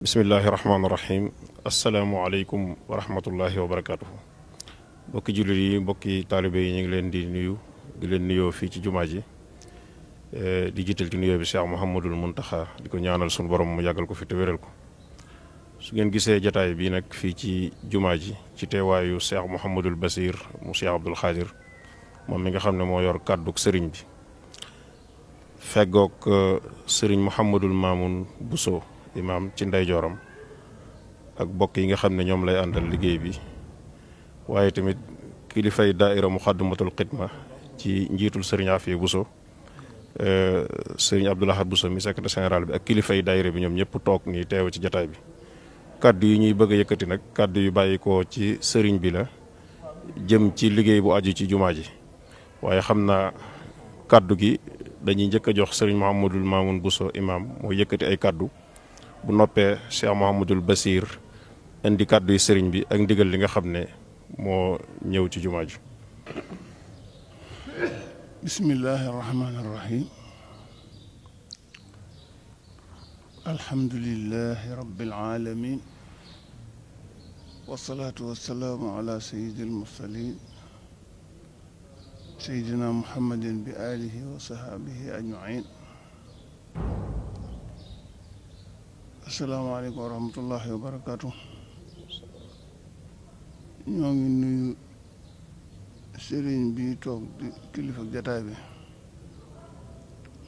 bismillahi rahmaani rahim asalaamualeykum wa rahmatullahi wa barakaatuhu. mbokki jullit yi mbokki taalibe yi ñu ngi leen di nuyu di leen nuyoo fii ci jumaa ji di jiital ci nuyoo bi Cheikh Mouhamadul Muntaxa di ko ñaanal sunu borom mu yàggal ko fi te wéral ko. su ngeen gisee jataay bi nag fii ci jumaa ji ci teewaayu Cheikh Mouhamadul Basir mu Cheikh Abdul Xaadir moom mi nga xam ne moo yor kàdduk sëriñ bi feggoog sëriñ Mouhamadul Mamoun Bousso imaam ci ndeyjooram ak bokk yi nga xam ne ñoom lay àndal liggéey bi waaye tamit kilifay daaira Muxaddamatul Xidma ci njiitul sëriñ Afiya Bousso sëriñ Abdul Ahad Bousso mi secrétaire général bi ak kilifay daaira bi ñoom ñëpp toog nii teew ci jataay bi. kaddu yi ñuy bëgg a yëkkati nag kaddu yu bàyyi ko ci sëriñ bi la jëm ci liggéey bu aju ci jumaa ji waaye xam naa kaddu gi dañuy njëkk a jox sëriñ Mouhamadul Mamoun Bousso imaam moo yëkkati ay kaddu. bu noppee Cheikh Mouhamadul Basir indi kàddu yi sëriñ bi ak ndigal li nga xam ne moo ñëw ci jumaa ji. bismillahi rahmaani rahim alhamdulillahi rabbil alamin wasalaatu wasalaamu ala sayyidil mursalin sayyidina muhammadin bi alihi wa sahaabihi ajmain. asalaamaaleykum wa rahmatullahi wa barakaatu. ñoo ngi nuyu sëriñ bi toog di kilifa jataay bi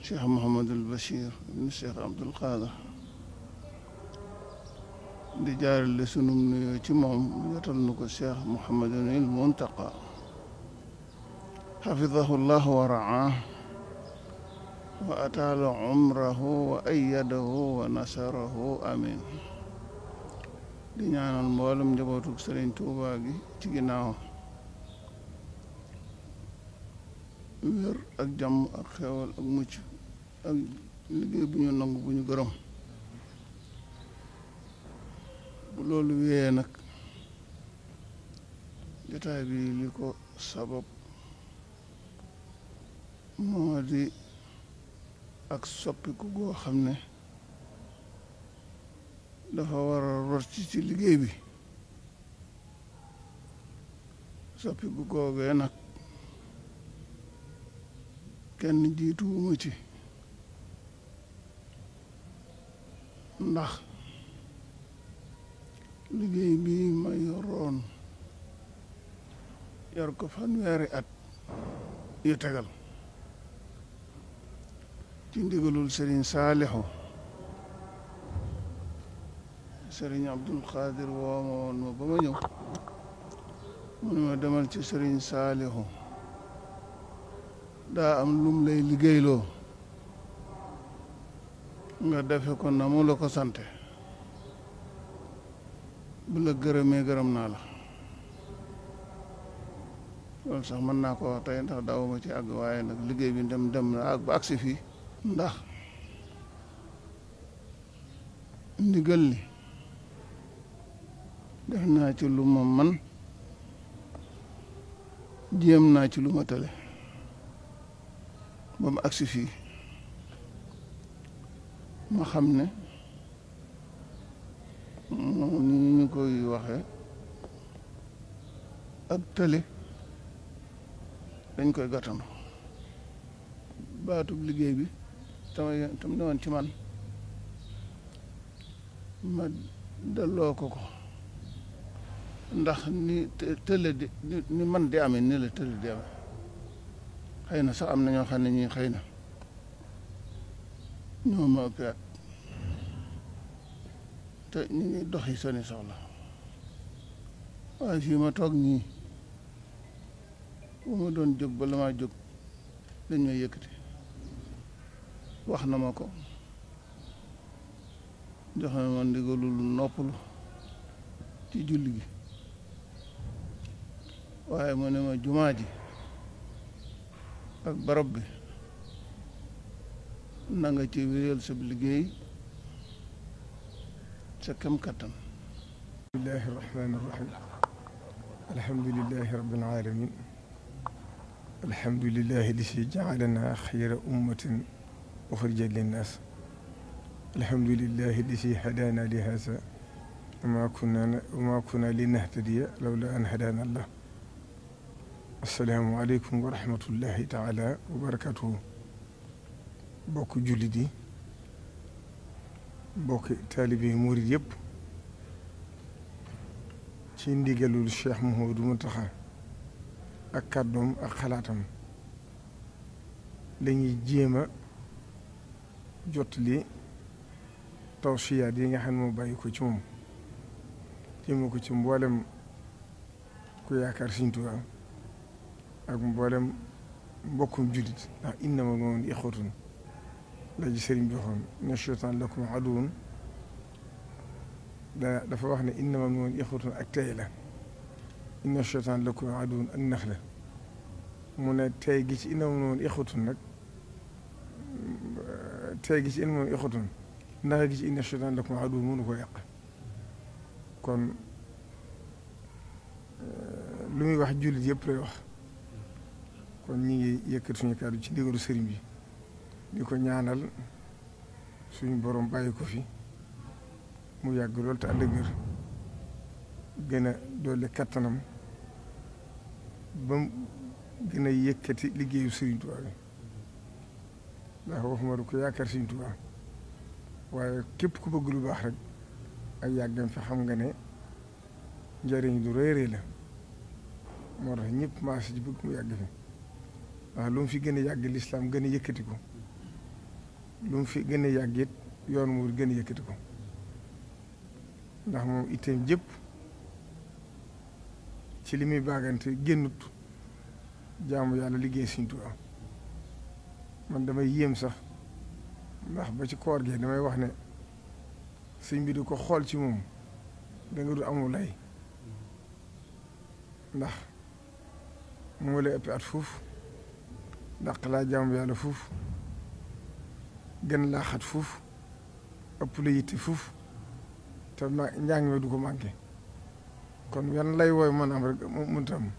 Cheikh Mouhamadul Bachir ibn Cheikh Abdul Qadir di jaarale sunum nuyoo ci moom jotal nu ko Cheikh Mouhamadul Muntaqa xafidahu llah wa raa wa ataala umrahu wa ayyadahu wa nasarahu amin. di ñaanal mboolem njabootu Sëriñ Tuubaa gi ci ginnaaw wér ak jàmm ak xewal ak mucc ak liggéey bu ñu nangu bu ñu gërëm. bu loolu wéyee nag jotaay bi li ko sabab moo di ak soppiku goo xam ne dafa war a rot ci liggéey bi. soppiku googee nag kenn jiituwuma ci ndax liggéey bi ma yoroon yor ko fanweeri at yu tegal ci ndigalul Sëriñ Saalixu Sëriñ Abdul Xaadir woo ma woon ma ba ma ñëw mu ne ma demal ci Sëriñ Saalixu daa am lum lay liggéeyloo nga defe ko na mu la ko sante bu la gërëmee gërëm naa la. loolu sax mën naa ko wax tey ndax daawuma ci àgg waaye nag liggéey bi dem na ak ba agsi fii ndax ndigal li def naa ci lu ma man jéem naa ci lu ma tële ba mu agsi fii ma xam ne moom ni ñu koy waxe ak tële dañ koy gàttandu. baatub liggéey bi tam ne woon ci man ma delloo ko ndax ni tële di ni man di amee ni la tële di amee. xëy na sax am na ñoo xam ne ñii xëy na ñoo ma ëpp at te ñu ngi doxi seeni soxla waaye fii ma toog nii bu ma doon jóg ba la maa jóg dañ may yëkkati wax na ma ko jox na ma ndigalul noppalu ci julli gi waaye mu ne ma jumaa ji ak barab bi na nga ci wéyal sa liggéey sa kem kattan. bismillahi rahmaani rahim alhamdulillahi rabbil alamin alhamdulillahi li si jaalana xayra ummatin uxrijat linnaas alhamdulillahi alladi hadaana li haza wa ma kunna linahtadiya lawla an hadaana allah. assalaamu aleykum wa rahmatullahi taala wa barakatuhu. bokk jullit yi, bokk taalibe yi murit yëpp, ci ndigalul Cheikh Mouhamadou Mountakha ak kàddoom ak xalaatam lañuy jéem a jottali tawsiyaat yi nga xam ne moo bàyyi ko ci moom jéem ko ci mboolem ku yaakaar Sëriñ Tuubaa ak mboolem mbokkum jullit, ndax innamal mu'minuuna ixwatun la ji sëriñ bi waxoon inna shaytaana lakum aduwwun dafa wax ne innamal mu'minuuna ixwatun ak tey la, inna shaytaana lakum aduwwun ak nax la. mu ne tey gi ci innamal mu'minuuna ixwatun nag tey gi ci innamal mu'minuuna ixwatun nax gi ci inna shaytaana lakum aduwwun mënu ko yàq. kon lu muy wax jullit yëpp lay wax. kon ñi ngi yëkkat suñu kàddu ci ndigalu sëriñ bi di ko ñaanal suñu borom bàyyi ko fi mu yàgg lool te ànd ak wér, gën a doole kattanam ba mu gën a yëkkati liggéeyu Sëriñ Tuubaa bi, ndax waxuma du ko yaakaar Sëriñ Tuubaa waaye képp ku bëgg lu baax rek ak yàggam fi xam nga ne njëriñ lu rëy rëy la. moo tax ñëpp maase ci bëgg mu yàgg fi, ndax lu mu fi gën a yàgg lislaam gën a yëkkati ko, lu mu fi gën a yàgg it yoon mu gën a yëkkati ko, ndax moom itteem jëpp ci li muy baagante génnut jaamu yàlla liggéey Sëriñ Tuubaa. man damay yéem sax, ndax ba ci koor gi damay wax ne sëñ bi di ko xool ci moom da nga du amul lay, ndax moo lay ëpp at fuuf, dàq laa jaamu yàlla fuuf, gën laa xat fuuf, ëpp la yitte fuuf, te njàng mi du ko manqué. kon yan lay wooy mën am rek mënta am.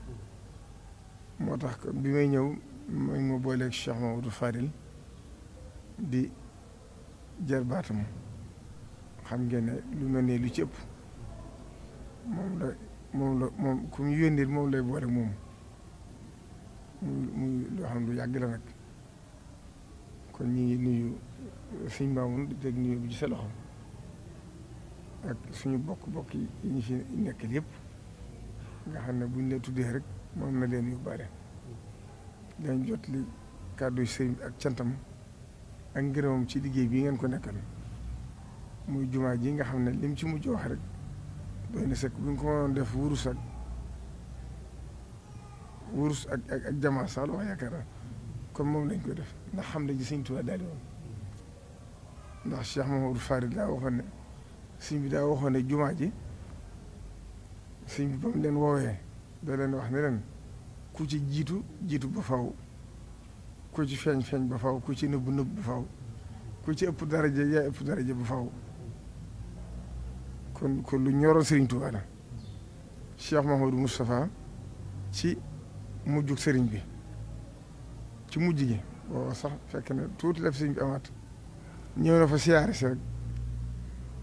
moo tax bi may ñëw ma booleeg Cheikh Mamadou Fadil di jar baatam, xam ngeen ne lu mel ne lu ci ëpp moom ku mu yónnee moom lay boole moom muy loo xam lu yàgg la nag. kon ñi ngi nuyu suñ Maamun di teg nuyu bi ci sa loxo ak suñu bokk yi ñu fi nekkal yëpp, nga xam ne buñ la tuddee rek moom na leen yóbbaale. dañ jot li kàddu sëriñ ak cantam ak ngërëmam ci liggéey bii ngeen ko nekkal, muy jumaa ji nga xam ne lim ci mujj wax rek doy na sëkk. bu ñu ko mënoon def wurus ak jamaa sax la wax yaakaar naa kon moom lañ koy def, ndax xam ne ji Sëriñ Tuubaa daal di woon. ndax Cheikh Mamadou Farid daa waxoon ne sëñ bi daa waxoon ne jumaa ji sëñ bi ba mu leen woowee da leen wax ne leen ku ci jiitu ba faw, ku ci feeñ ba faw, ku ci nëbbu ba faw, ku ci ëpp daraja yaa ëpp daraja ba faw. kon lu ñoroon Sëriñ Tuubaa la. Cheikh Mahamadou Moustapha ci mujjug sëriñ bi, ci mujj gi booba sax fekk na tuuti la fi sëriñ bi amaat, ñëw na fa siyaare si rek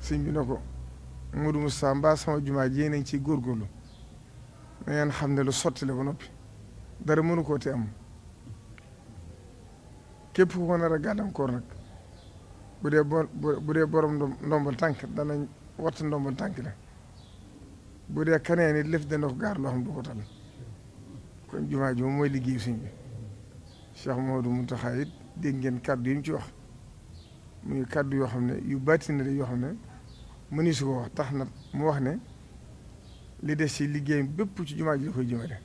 sëriñ bi ne ko Modou Moustapha mbaa sama jumaa ji nañ ciy góorgóorlu, na ngeen xam ne lu sotti la ba noppi, dara mënu koo te am. képp ku ko nar a gàllankoor nag bu dee borom ndombal tànk danañ watt ndombal tànk la, bu dee kanee nit lëf dana ko gaar loo xam du ko tal. kon jumaa ji moom mooy liggéeyu sëñ bi. Cheikh Mouhamadou Mountakha it dégg ngeen kàddu yi mu ci wax, muy kàddu yoo xam ne yu bàtti na yoo xam ne mëni su ko wax. tax na mu wax ne li des ci liggéeyam bépp ci jumaa ji la koy jëmale,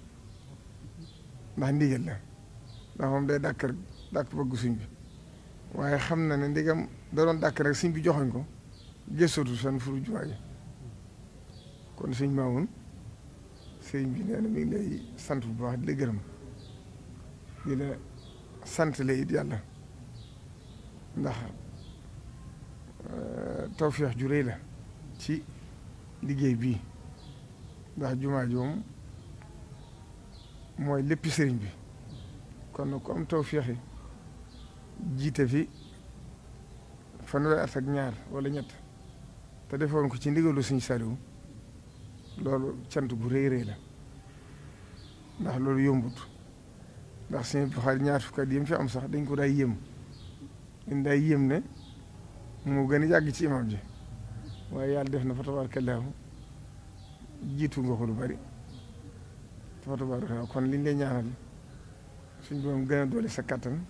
ndax ndigal la, ndax moom day dàkk bëgg sëñ bi. waaye xam na ne ndigam da doon dàkk rek sëñ bi joxoñ ko gëstootu seen furu jumaa ji. kon sëñ Maamun sëñ bi nee na mi ngi lay sant bu baax di la gërëm, di la sant la it yàlla, ndax tawfeex ju rëy la ci liggéey bii. ndax jumaa ji moom mooy léppi sëriñ bi, kon nag ku am tawfeex yi jiite fi fanweeri at ak ñaar wala ñett te defoon ko ci ndigalu Sëñ Saliou loolu cant gu rëy rëy la ndax loolu yombut ndax Sëñ Buxaari ñaar fukki at yi fi am sax dañ ko daay yéem ne moo gën a yàgg ci imam ji waaye yàlla def na fa tabaarakallaahu jiitu nga ko lu bari fa tabaarakallaahu kon liñ lay ñaanal suñ borom gën a dolli sa kattan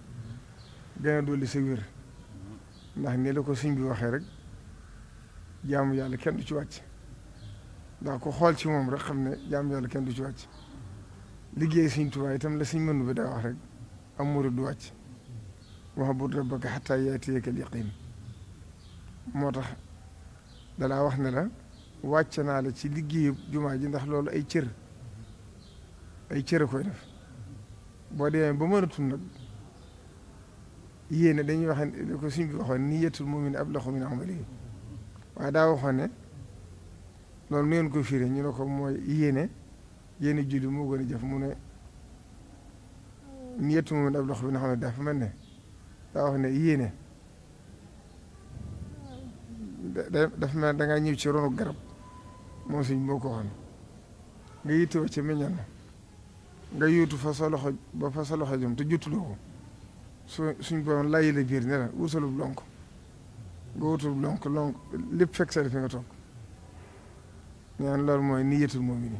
gën a dolli sa wér ndax ni la ko suñ bi waxee rek jaamu yàlla kenn du ci wàcc ndax ko xool ci moom rek xam ne jaamu yàlla kenn du ci wàcc liggéey Sëñ Tuubaa itam la suñ mënu bi daa wax rek am murid du wàcc wa'bud rabbaka hattaa ya'tiyakal yaqiin moo tax dalaa wax ne la wàcc naa la ci liggéeyu jumaa ji ndax loolu ay cër a koy def boo demee ba mënatul nag yéene dañuy wax ne ko suñ bi waxoon niyyatul mu'min ablagu min amalihi waaye daa waxoon ne loolu nu ngeen ko firee ñu ne ko mooy yéene julli moo gën a jëf mu ne niyyatul mu'min ablagu min amalihi dafa mel ne daa wax ne yéene dafa mel da ngaa ñëw ci ronu garab moom suñ moo ko waxoon nga yittewoo ci meññal na nga yóotu fa sa loxo ba fa sa loxo jëm te jottuloo ko suñ borom layi la biir ne la wutalub lonk nga wutalub lonk lépp fekk sa fi nga toog ñaan loolu mooy niyyatul mu'min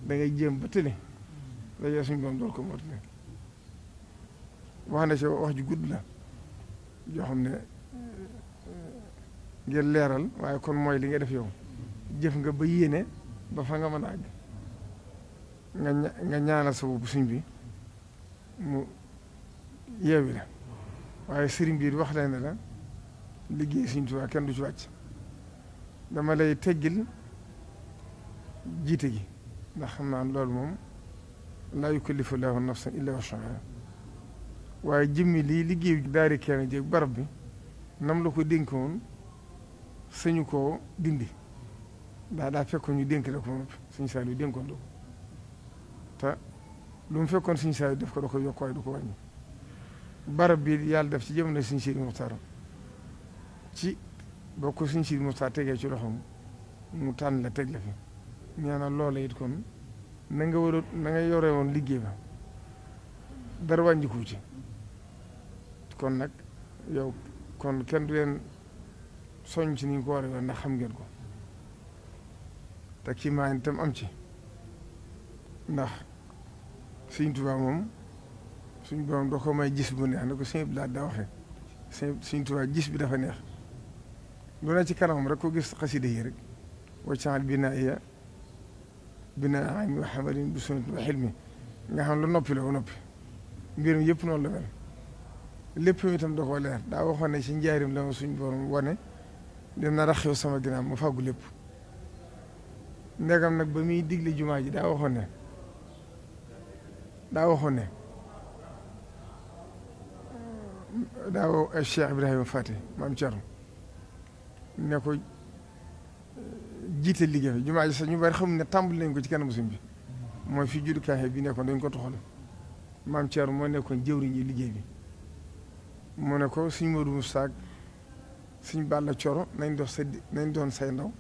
da ngay jéem ba tële dajee suñ borom dool ko mootale wax na ci wax ju gudd la joo xam ne ngir leeral waaye kon mooy li nga def yow jëf nga ba yéene ba fa nga mën a àgg nga ñaanal sa bopp suñ bi mu yeewi la waaye sëriñ bi wax la ne la liggéey Sëñ Tuubaa kenn du ci wàcc dama lay teggil jiite gi ndax xam naa loolu moom laa yukallifu llaahu nafsan illaa wus'ahaa waaye jëmmi lii liggéey daari kenn jéeg barab bi nam la ko dénkoon sañu koo dindi daa fekkoon ñu dénk la ko moom Sëñ Saaliw dénkoon la ko te lu mu fekkoon Sëñ Saaliw def ko da ko yokk waaye du ko wàññi barab bi yàlla def ci jamono Sëñ Sidi Muxtaar ci boo ko Sëñ Sidi Muxtaar tegee ci loxoom mu tànn la teg la fi ñaanal loola it kon na nga yore woon liggéey ba dara wàññiku ci kon nag yow kon kenn du leen soññ ci ni ñu ko war a ndax xam ngeen ko te kii maa itam am ci ndax Sëñ Tuubaa moom suñ borom doo ko may gis bu neex ne ko sëñ bi daa waxee Sëñ Tuubaa gis bi dafa neex lu ne ci kanamam rek ko gis xasida yi rek waccaxal binaa wa hamalin bi sunnati wa xilmi nga xam lu noppi la ba noppi mbirum yëpp noonu la mel lépp itam da koo leer daa waxoon ne ci njaarim la ma suñ borom wane dina raxew sama ginnaaw ma fàggu lépp ndegam nag ba muy digle jumaa ji daa waxoon ne daaw Cheikh Ibrahima Fati maam Thierno ne ko jiite liggéey bi jumaa ji sax ñu bari xamul ne tàmbali nañ ko ci kanamu sëñ bi mooy fi juddukaay bi nekkoon dañ ko toxal maam Thierno moo nekkoon jëwriñ yi liggéey bi mu ne ko suñ Modou Moussa suñ Balla Coro nañ doon say ndaw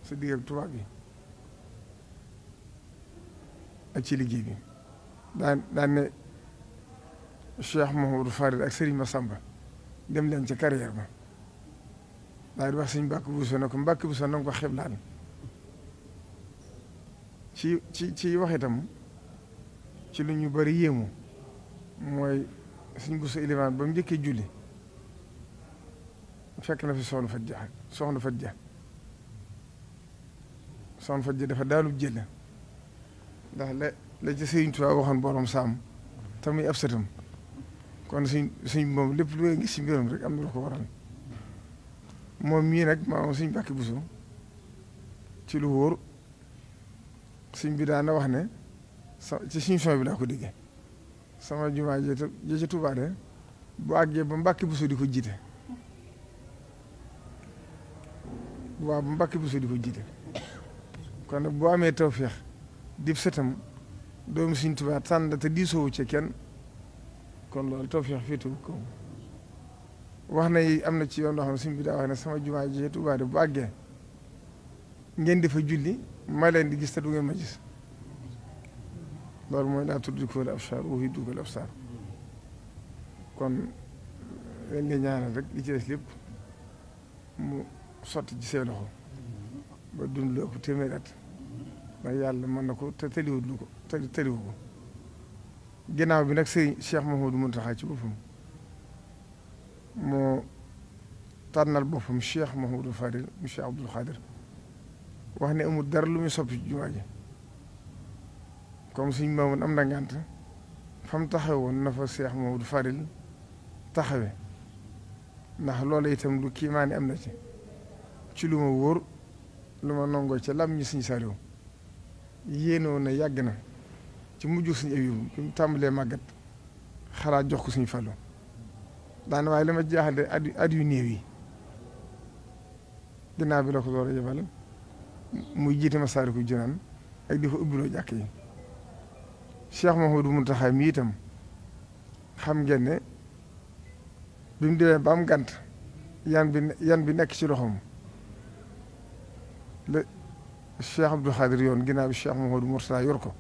sa digg ak tubaab bi ak ci liggéey bi daan ne Cheikh Mouhamadou Farid ak Serigne Massamba dem leen ca carrière ba daal di wax suñ Mbàkke Buso ne ko Mbàkke Buso na nga ko xeblaal ci wax itam ci lu ñu bari yéemu mooy suñ Buso ilimaan ba mu njëkkee julli fekk na fi soxna Fat Ja dafa daanub jël ndax la ci Sëriñ Tuubaa waxoon borom saam te muy ab sëtam kon suñ moom lépp lu ngay gis si mbiram rek am na lu ko waral moom mii nag maanaam suñ Mbàkke Buso ci lu wóor suñ bi daana wax ne ci suñ son bi laa ko déggee sama jumaa ji ca Tuubaa de bu àggee ba Mbàkke Buso di ko jiite waaw ba Mbàkke Buso di ko jiite kon nag boo amee tawféex dib sëtam doomu Sëriñ Tuubaa tànn te diisoowu ci kenn kon loolu tawféex féetewu kaw wax na am na ci yoon loo xam ne suñ bi daa wax ne sama jumaa ji Tuubaa bu àggee ngeen di fa julli ma leen di gis te du ngeen ma gis loolu mooy laa tudrikuhul absaar wa huwa yudrikul absaar kon leen ngi ñaanal rek li ci des lépp mu sotti ci say loxo ba dund lu ëpp téeméer at ndax yàlla mën na ko te tëliwut lu ko tëliwu ko ginnaaw bi nag sëñ Cheikh Mouhamadou Mountakha ci boppam moo tànnal boppam Cheikh Mouhamadou Fadil mu Cheikh Abdoul Khadir wax ne amul dara lu muy soppi ci jumaa ji comme suñ maamoon am na ngànt fa mu taxawe woon na fa Cheikh Mouhamadou Fadil taxawe ndax loolu itam lu kiimaane am na ci lu ma wóor lu ma nangoo ca lam ñi suñ Saliou yéenoo na yàgg na ci mujj suñu Abibu bi mu tàmbalee màggat xalaat jox ko suñu Fallu daana waaye li ma jaaxal at yu néew yi ginnaaw bi la ko door a yebal muy jiite Masaalikul Jinaan ak di fa ubbiloo jàkk yi Cheikh Mouhamadou Mountakha mi itam xam ngeen ne bi mu demee ba am gànt yan bi nekk ci loxoom la Cheikh Abdou Khadir yoon ginnaaw bi Cheikh Mouhamadou Mourtada yor ko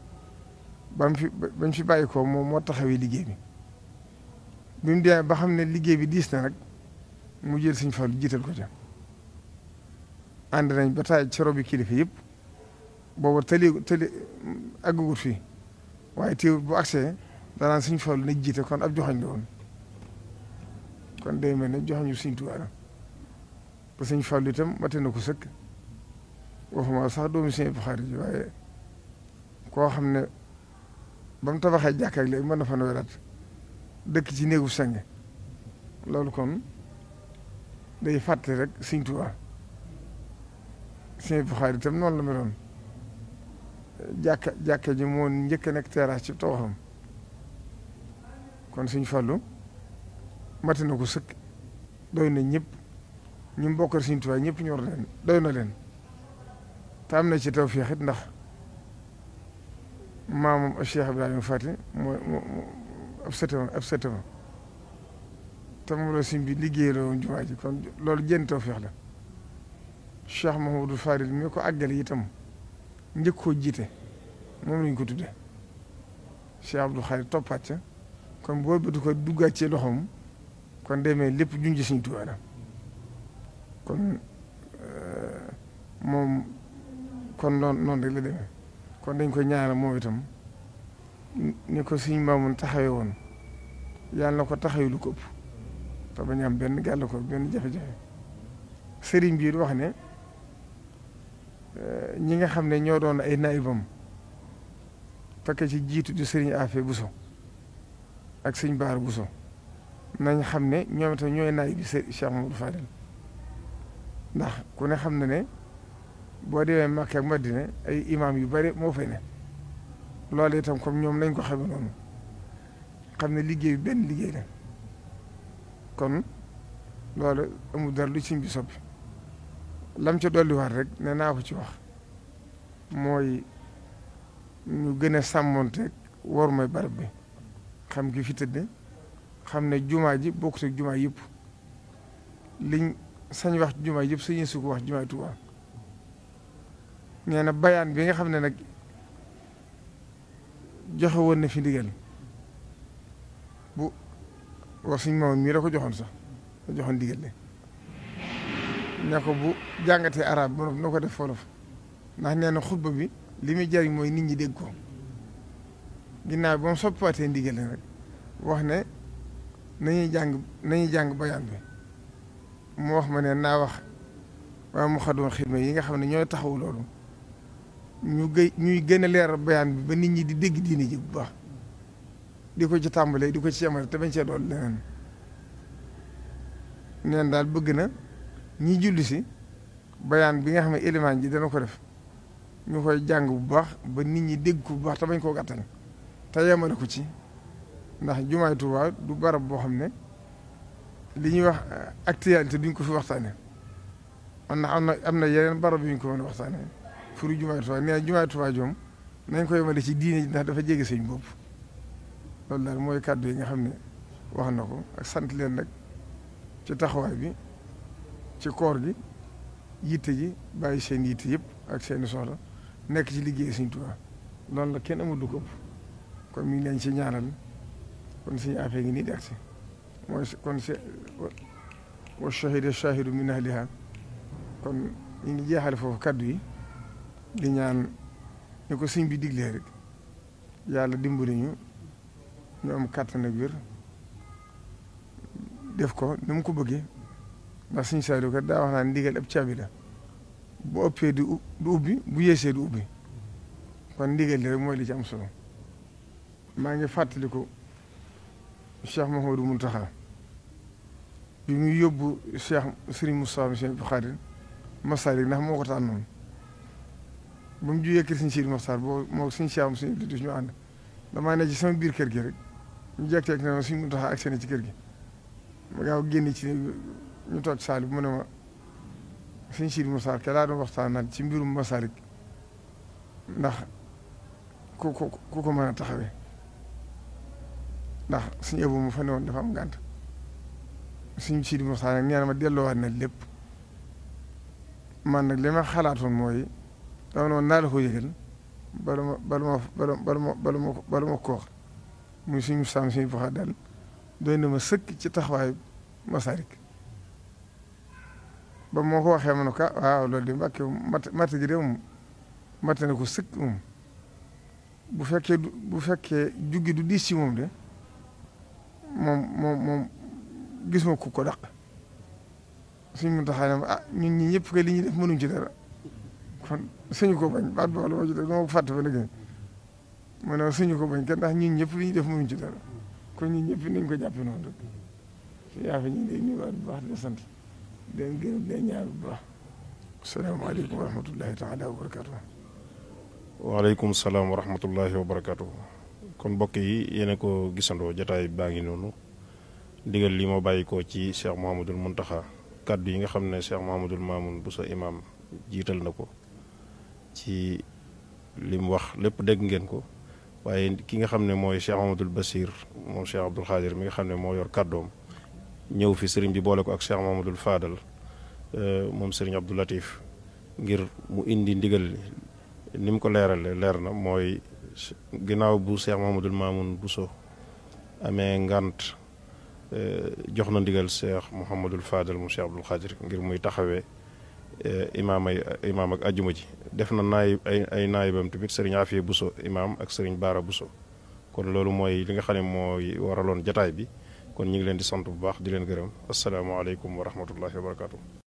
ba mu fi bàyyi ko moom moo taxawee liggéey bi mu demee ba xam ne liggéey bi diis na nag mu jël Sëñ Fallu jiital ko ca ànd nañ ba taay ci robi kilifa yëpp booba tëli àggugut fii waaye teewul bu agsee danaan Sëñ Fallu na jiite kon ab joxañ la woon kon day mel ne joxañu Sëñ Tuubaa la ba Sëñ Fallu itam mate na ko sëkk waxuma sax doomu Sëñ Abdou Khadre ji waaye koo xam ne ba mu tabaxee jàkk ak léegi mën na fa noyraat dëkk ci néegu seng loolu kon day fàtte rek Sëñ Tuubaa Sëñ Abdou Khadre itam noonu la meloon jàkka ji moo njëkk a nekk terrasse ci tawaxam kon Sëñ Fallu mate na ko sëkk doy na ñëpp ñu mbokkal Sëñ Tuubaa ñëpp ñor leen doy na leen te am na ci tawfeex it ndax maamam Cheikh Ibrahima Fati mooy ab sëtama te moom la Sëñ bi liggéey la woon jumaa ji kon loolu jën tawfeex la Cheikh Mouhamadou Fadil mi ko àggale itam njëkk koo jiite moom lañ ko tudde Cheikh Abdou Khadre toppaat ca kon boo bëtu ko duggaat ci loxoom kon demee lépp junj Sëñ Tuubaa la kon moom kon noonu rek la demee kon dañ ko ñaanal moom itam ni ko Sëñ Maamun taxawee woon yàlla na ko taxawee lu ko ëpp te bañ am benn gàllankoor benn jafe-jafe sëriñ bi wax ne ñi nga xam ne ñoo doon ay naayibam fekk ci jiitu di sëriñ Afe Buso ak sëñ Baar Buso nañ xam ne ñoom itam ñooy naayib bi Cheikh Mamadou Fadel ndax ku ne xam na ne boo demee Makka ak Madina ay imaam yu bari moo fay ne loolu itam comme ñoom lañ ko xamee noonu xam ne liggéey bi benn liggéey la kon loolu amul dara lu ci bi soppi lam ca dolliwaat rek ne naa ko ci wax mooy ñu gën a sàmmonteeg war mooy barab bi xam ki fi tëdde xam ne jumaa ji bokkut ak jumaa yëpp liñ sañ wax jumaa yëpp sañu su ko wax jumaa Tuubaa nee na bayaan bi nga xam ne nag joxe woon na fi ndigal bu wax suñ mamoon mii la ko joxoon sax la joxoon ndigal le ne ko bu jàngatee arab ba na ko def wolof ndax nee na xutba bi li muy jariñ mooy nit ñi dégg ko ginnaaw ba mu soppiwaatee ndigal le rek wax ne nañuy jàng bayaan bi mu wax ma ne naa wax waa mu xadoon xidma yi nga xam ne ñooy taxawu loolu ñuy gën a leeral bayaan bi ba nit ñi di dégg diine ji bu baax di ko ci tàmbalee di ko ci yemale te bañ cee dool leneen neen daal bëgg na ñi julli si bayaan bi nga xam ne élément ji dana ko def ñu koy jàng bu baax ba nit ñi dégg ko bu baax te bañ koo gàttal te yemale ko ci ndax jumaay Tuubaa du barab boo xam ne li ñuy wax actualité duñ ko fi waxtaane am na yeneen barab yu ñu ko mën a waxtaane furu jumaay Tuubaa nee na jumaay Tuubaa joom nañ ko yemale ci diine ji ndax dafa jege sëñ bopp loolu daal mooy kàddu yi nga xam ne wax na ko ak sant leen nag ci taxawaay bi ci koor gi yitte ji bàyyi seen yitte yëpp ak seeni soxla nekk ci liggéey Sëriñ Tuubaa loolu la kenn amul du ko ëpp kon mi ngi leen ci ñaanal kon suñu affaire ngi nii di agsi mooy kon wa shahida shahidu min ahliha kon ñu ngi jeexale foofu kaddu yi di ñaan ni ko sëñ bi diglee rek yàlla dimbali ñu am kàttan ak wér def ko ni mu ko bëggee ndax suñu Saaliw kat daa wax naa ndigal ab caabi la bu ëppee du ubbi bu yeesee du ubbi kon ndigal li rek mooy li ci am solo maa ngi fàttaliku Cheikh Mouhamadou Mountakha bi muy yóbbu Cheikh Serigne Moustapha Cheikh Abdou Khadir Masalik ndax moo ko tànnoon ba mu jugee kër Serigne Sidi Mokhtar boo moo Serigne Cheikh Serigne Abdou ñu ànd damaa ne ci sama biir kër gi rek ñu jekk-jekk ne ma Serigne Mountakha ak seen ci kër gi ma gaaw génn ci ñu toog saali bu mu ne ma Serigne Sidi Mokhtar ke laa doon waxtaanaat ci mbirum Masalik ndax ku ko mën a taxawee ndax suñu ëpp mu fa ne woon dafa am gànt suñu Sidi Mokhtar nag nee na ma delloowaat na lépp man nag li ma xalaatoon mooy dama ne woon naa la ko yëgal bala ma ko wax muy suñu sàmm suñu boxa dal doy na ma sëkk ci taxawaayu Masalik ba moo ko waxee ma ne ko waaw loolu de mbàkke matt gi de moom matt na ko sëkk moom bu fekkee juggi du diis ci moom de moom gis ma ku ko daq suñ mun taxaa ne ah ñun ñi ñëpp kay li ñuy def mënuñ ci dara kon suñu ko bañ baat boo la ma ci def dama ko fàtte ba léegi ma ne suñu ko bañ kat ndax ñun ñëpp li ñuy def mënuñ ci dara kon ñun ñëpp nañ ko jàppe noonu rek si yaa fi ñu ngi lay nuyuwaat bu baax di sant di leen gërëm di leen ñaar bu baax asalaamaaleykum wa rahmatullahi taala wa barakatuh waaleykum salaam wa rahmatullahi wa barakatuh kon mbokk yi yéen a ko gisandoo jataay baa ngi noonu ndigal li moo bàyyi ko ci Cheikh Mouhamadoul Mountakha kaddu yi nga xam ne Cheikh Mouhamadoul Mamoun Bousso imam jiital na ko ci li mu wax lépp dégg ngeen ko waaye ki nga xam ne mooy Cheikh Mouhamadoul Bassir moom Cheikh Abdoul Khadir mi nga xam ne moo yor kàddoom ñëw fi sëriñ bi boole ko ak Cheikh Mouhamadoul Fadal moom sëriñ Abdou Latif ngir mu indi ndigal ni mu ko leerale leer na mooy ginnaaw bu Cheikh Mouhamadoul Mamoun Bousso amee ngant jox na ndigal Cheikh Mouhamadoul Fadal mu Cheikh Abdoul Khadir ngir muy taxawee imaam ak ajjuma ji def na ay naayibam tamit sëriñ Afia Bousso imaam ak sëriñ Baara Bousso kon loolu mooy li nga xam ne mooy waraloon jataay bi kon ñu ngi leen di sant bu baax di leen gërëm asalaamaaleykum wa rahmatullahi wa barakatuh